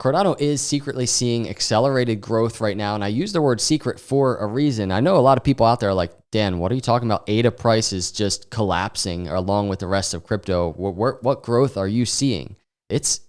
Cardano is secretly seeing accelerated growth right now. And I use the word secret for a reason. I know a lot of people out there are like, Dan, what are you talking about? ADA price is just collapsing along with the rest of crypto. What growth are you seeing? It's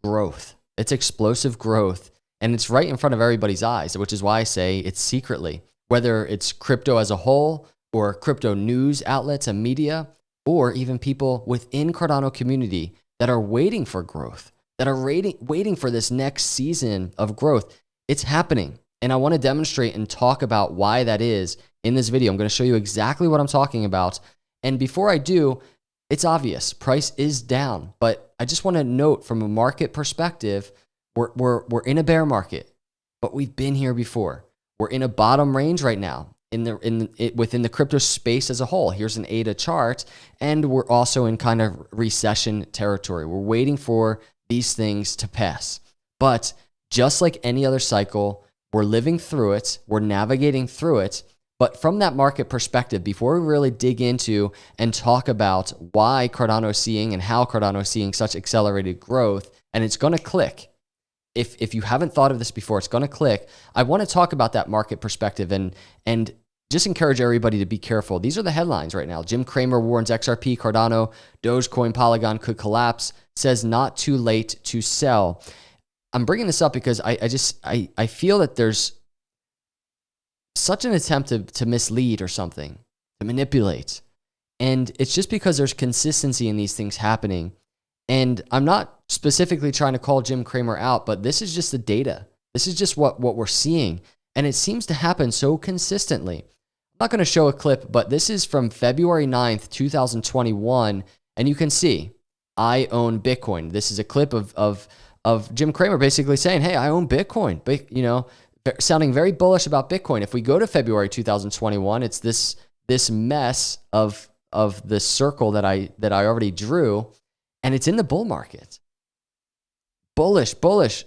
growth. It's explosive growth. And it's right in front of everybody's eyes, which is why I say it's secretly. Whether it's crypto as a whole or crypto news outlets and media, or even people within Cardano community that are waiting for growth, that are waiting for this next season of growth. It's happening. And I want to demonstrate and talk about why that is in this video. I'm going to show you exactly what I'm talking about. And before I do, it's obvious. Price is down. But I just want to note from a market perspective, we're in a bear market, but we've been here before. We're in a bottom range right now within the crypto space as a whole. Here's an ADA chart, and we're also in kind of recession territory. We're waiting for these things to pass. But just like any other cycle, we're living through it, we're navigating through it. But from that market perspective, before we really dig into and talk about why Cardano is seeing and how Cardano is seeing such accelerated growth, and it's going to click. If you haven't thought of this before, it's going to click. I want to talk about that market perspective and just encourage everybody to be careful. These are the headlines right now. Jim Cramer warns XRP, Cardano, Dogecoin, Polygon could collapse, says not too late to sell. I'm bringing this up because I feel that there's such an attempt to mislead or something, to manipulate. And it's just because there's consistency in these things happening. And I'm not specifically trying to call Jim Cramer out, but this is just the data. This is just what we're seeing. And it seems to happen so consistently. I'm not going to show a clip, but this is from February 9th, 2021. And you can see, I own Bitcoin. This is a clip of Jim Cramer basically saying, hey, I own Bitcoin. You know, sounding very bullish about Bitcoin. If we go to February 2021, it's this mess of the circle that I already drew. And it's in the bull market. Bullish.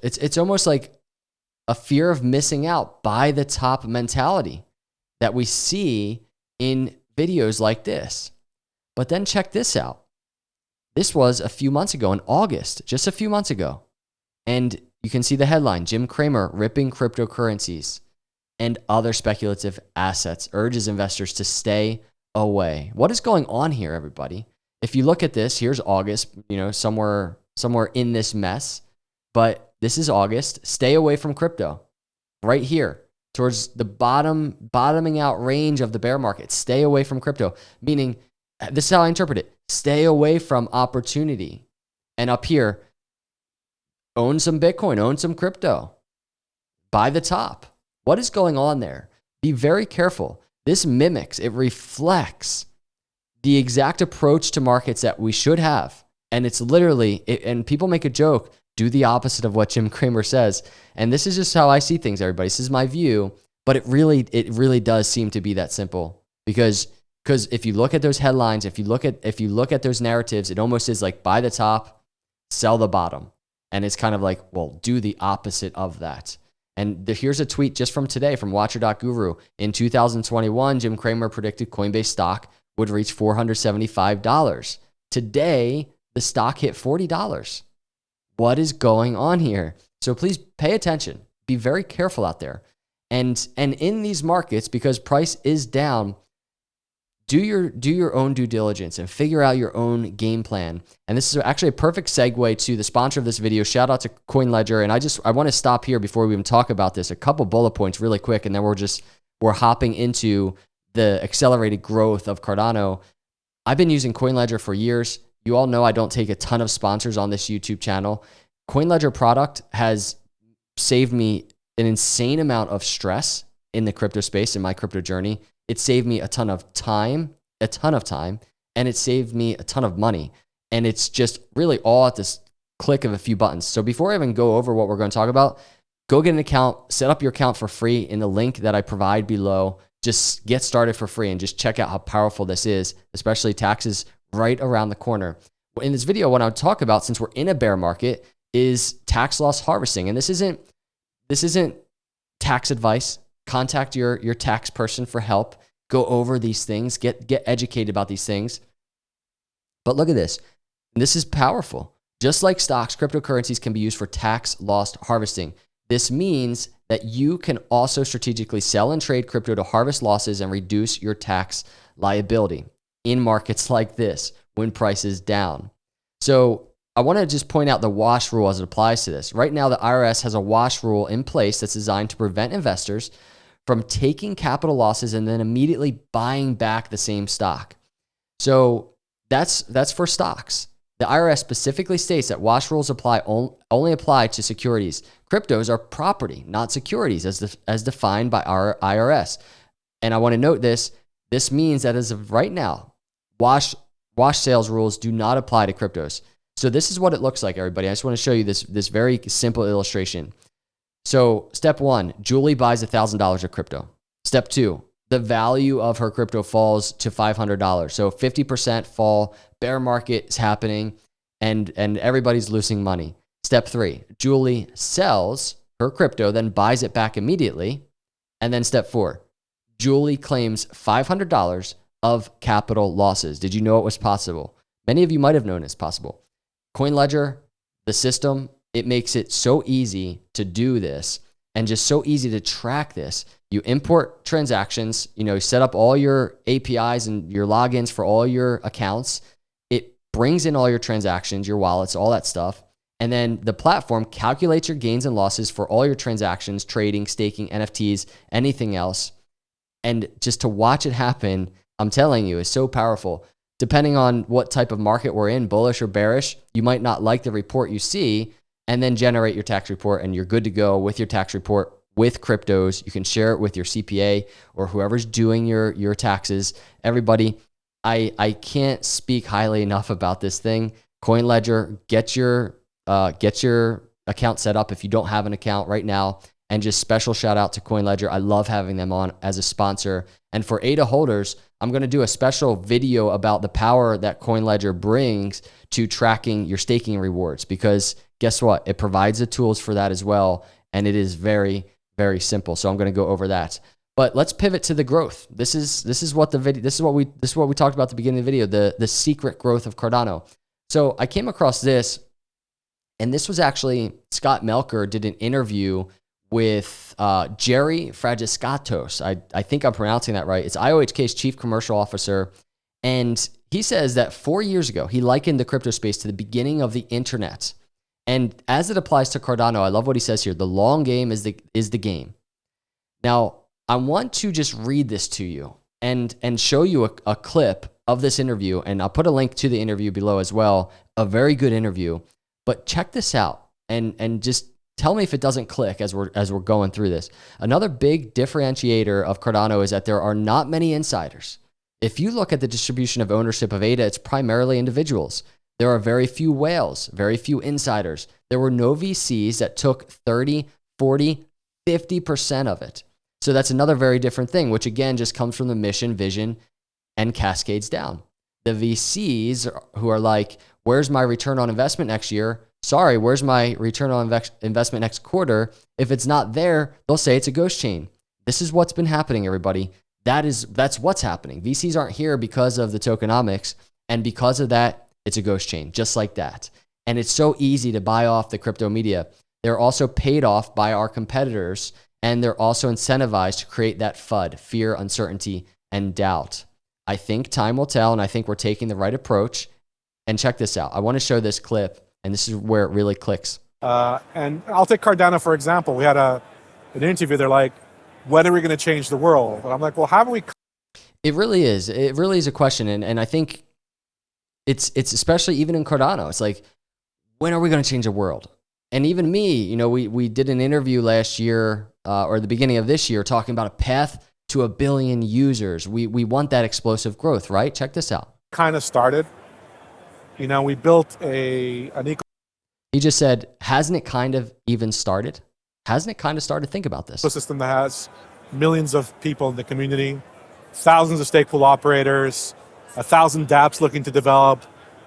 It's almost like a fear of missing out, buy the top mentality that we see in videos like this. But then check this out. This was a few months ago in August, just a few months ago. And you can see the headline, Jim Cramer ripping cryptocurrencies and other speculative assets, urges investors to stay away. What is going on here, everybody? If you look at this, here's August, you know, somewhere in this mess, but this is August. Stay away from crypto right here towards the bottoming out range of the bear market. Stay away from crypto, meaning this is how I interpret it. Stay away from opportunity. And up here, own some Bitcoin, own some crypto. Buy the top. What is going on there? Be very careful. This mimics, it reflects the exact approach to markets that we should have. And it's literally, and people make a joke, do the opposite of what Jim Cramer says. And this is just how I see things, everybody. This is my view, but it really does seem to be that simple. Because if you look at those headlines, if you look at those narratives, it almost is like buy the top, sell the bottom. And it's kind of like, well, do the opposite of that. And here's a tweet just from today from Watcher.guru. In 2021, Jim Cramer predicted Coinbase stock would reach $475. Today, the stock hit $40. What is going on here? So please pay attention. Be very careful out there. And in these markets, because price is down, do your own due diligence and figure out your own game plan. And this is actually a perfect segue to the sponsor of this video. Shout out to CoinLedger. And I want to stop here before we even talk about this. A couple bullet points really quick, and then we're hopping into the accelerated growth of Cardano. I've been using CoinLedger for years. You all know I don't take a ton of sponsors on this YouTube channel. CoinLedger product has saved me an insane amount of stress in the crypto space, in my crypto journey. It saved me a ton of time, and it saved me a ton of money. And it's just really all at this click of a few buttons. So before I even go over what we're going to talk about, go get an account, set up your account for free in the link that I provide below. Just get started for free and just check out how powerful this is, especially taxes right around the corner. In this video, what I would talk about, since we're in a bear market, is tax loss harvesting. And this isn't tax advice. Contact your tax person for help. Go over these things. Get educated about these things. But look at this. This is powerful. Just like stocks, cryptocurrencies can be used for tax loss harvesting. This means that you can also strategically sell and trade crypto to harvest losses and reduce your tax liability in markets like this when price is down. So I want to just point out the wash rule as it applies to this. Right now, the IRS has a wash rule in place that's designed to prevent investors from taking capital losses and then immediately buying back the same stock. So that's for stocks. The IRS specifically states that wash rules only apply to securities. Cryptos are property, not securities, as defined by our IRS. And I want to note this. This means that as of right now, wash sales rules do not apply to cryptos. So this is what it looks like, everybody. I just want to show you this very simple illustration. So step one, Julie buys $1,000 of crypto. Step two, the value of her crypto falls to $500. So 50% fall, bear market is happening, and everybody's losing money. Step three, Julie sells her crypto, then buys it back immediately. And then step four, Julie claims $500 of capital losses. Did you know it was possible? Many of you might have known it's possible. CoinLedger, the system, it makes it so easy to do this and just so easy to track this. You import transactions, you set up all your APIs and your logins for all your accounts. It brings in all your transactions, your wallets, all that stuff. And then the platform calculates your gains and losses for all your transactions, trading, staking, NFTs, anything else. And just to watch it happen, I'm telling you, is so powerful. Depending on what type of market we're in, bullish or bearish, you might not like the report you see, and then generate your tax report, and you're good to go with your tax report with cryptos. You can share it with your CPA or whoever's doing your taxes. Everybody, I can't speak highly enough about this thing. CoinLedger, get your account set up if you don't have an account right now. And just special shout out to CoinLedger. I love having them on as a sponsor. And for ADA holders, I'm going to do a special video about the power that CoinLedger brings to tracking your staking rewards, because guess what? It provides the tools for that as well. And it is very, very simple. So I'm going to go over that. But let's pivot to the growth. This is what we talked about at the beginning of the video, the secret growth of Cardano. So I came across this, and this was actually Scott Melker did an interview with Jerry Fragiskatos. I think I'm pronouncing that right. It's IOHK's chief commercial officer. And he says that 4 years ago, he likened the crypto space to the beginning of the internet. And as it applies to Cardano, I love what he says here. The long game is the game. Now, I want to just read this to you and show you a clip of this interview. And I'll put a link to the interview below as well. A very good interview. But check this out and just tell me if it doesn't click as we're going through this. Another big differentiator of Cardano is that there are not many insiders. If you look at the distribution of ownership of ADA, it's primarily individuals. There are very few whales, very few insiders. There were no VCs that took 30, 40, 50% of it. So that's another very different thing, which again just comes from the mission, vision, and cascades down. The VCs who are like, where's my return on investment next year? Sorry, where's my return on investment next quarter? If it's not there, they'll say it's a ghost chain. This is what's been happening, everybody. That's what's happening. VCs aren't here because of the tokenomics, and because of that, it's a ghost chain, just like that. And it's so easy to buy off the crypto media. They're also paid off by our competitors, and they're also incentivized to create that FUD, fear, uncertainty, and doubt. I think time will tell, and I think we're taking the right approach. And check this out. I want to show this clip. And this is where it really clicks. And I'll take Cardano, for example. We had an interview. They're like, when are we going to change the world? And I'm like, well, how do we? It really is. It really is a question. And I think it's especially even in Cardano. It's like, when are we going to change the world? And even me, we did an interview last year or the beginning of this year talking about a path to 1 billion users. We want that explosive growth, right? Check this out. Kind of started. We built an He just said, hasn't it kind of even started? Hasn't it kind of started? Think about this. Ecosystem that has millions of people in the community, thousands of stake pool operators, 1,000 dApps looking to develop,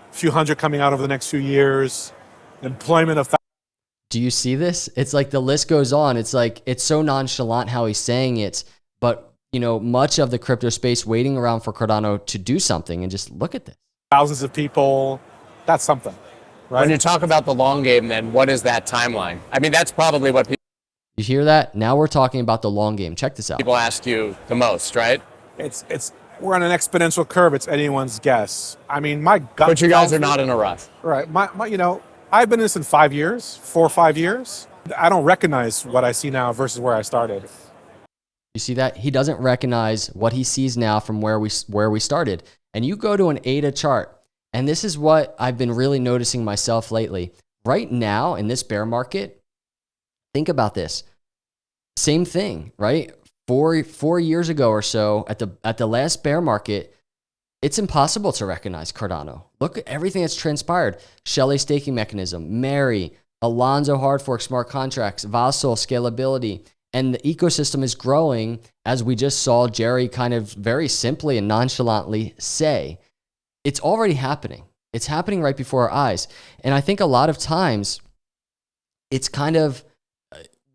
a few hundred coming out over the next few years, employment of. Do you see this? It's like the list goes on. It's like, it's so nonchalant how he's saying it, but much of the crypto space waiting around for Cardano to do something, and just look at this. Thousands of people, that's something. right? When you talk about the long game, then what is that timeline? I mean, that's probably what You hear that? Now we're talking about the long game. Check this out. people ask you the most, right? We're on an exponential curve. It's anyone's guess. I mean, my gut. But you guys are not in a rush. Right. I've been in this in 5 years, 4 or 5 years. I don't recognize what I see now versus where I started. You see that? He doesn't recognize what he sees now from where we started. And you go to an ADA chart, and this is what I've been really noticing myself lately. Right now in this bear market, think about this. Same thing, right? Four years ago or so, at the last bear market, it's impossible to recognize Cardano. Look at everything that's transpired. Shelley staking mechanism, Mary, Alonzo hard fork smart contracts, Vassal scalability, and the ecosystem is growing, as we just saw Jerry kind of very simply and nonchalantly say. It's already happening. It's happening right before our eyes. And I think a lot of times it's kind of,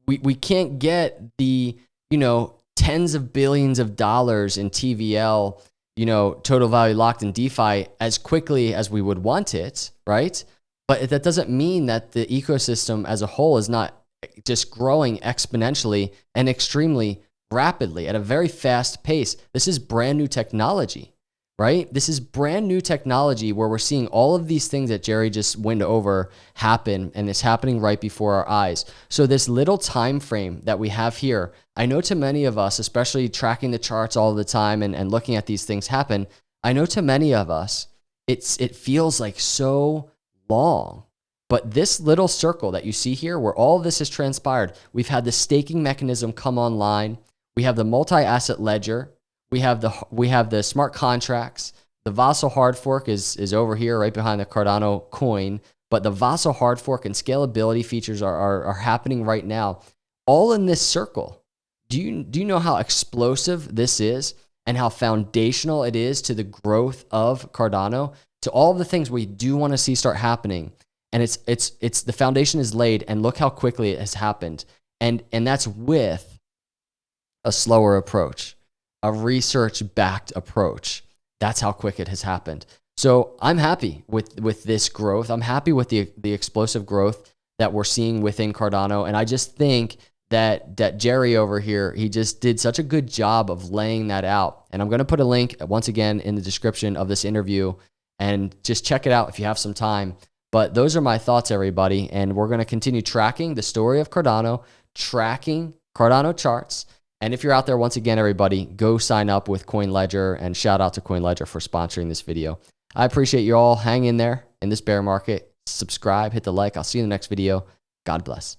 we can't get the, tens of billions of dollars in TVL, total value locked in DeFi as quickly as we would want it, right? But that doesn't mean that the ecosystem as a whole is not just growing exponentially and extremely rapidly at a very fast pace. This is brand new technology, right? This is brand new technology where we're seeing all of these things that Jerry just went over happen, and it's happening right before our eyes. So this little time frame that we have here, I know to many of us, especially tracking the charts all the time and looking at these things happen, I know to many of us, it feels like so long. But this little circle that you see here, where all of this has transpired, we've had the staking mechanism come online. We have the multi-asset ledger. We have the smart contracts. The Vassal hard fork is over here right behind the Cardano coin. But the Vassal hard fork and scalability features are happening right now, all in this circle. Do you know how explosive this is and how foundational it is to the growth of Cardano, to all of the things we do want to see start happening? And it's the foundation is laid, and look how quickly it has happened. And that's with a slower approach, a research-backed approach. That's how quick it has happened. So I'm happy with this growth. I'm happy with the explosive growth that we're seeing within Cardano. And I just think that Jerry over here, he just did such a good job of laying that out. And I'm going to put a link once again in the description of this interview, and just check it out if you have some time. But those are my thoughts, everybody. And we're going to continue tracking the story of Cardano, tracking Cardano charts. And if you're out there, once again, everybody, go sign up with CoinLedger, and shout out to CoinLedger for sponsoring this video. I appreciate you all. Hang in there in this bear market. Subscribe, hit the like. I'll see you in the next video. God bless.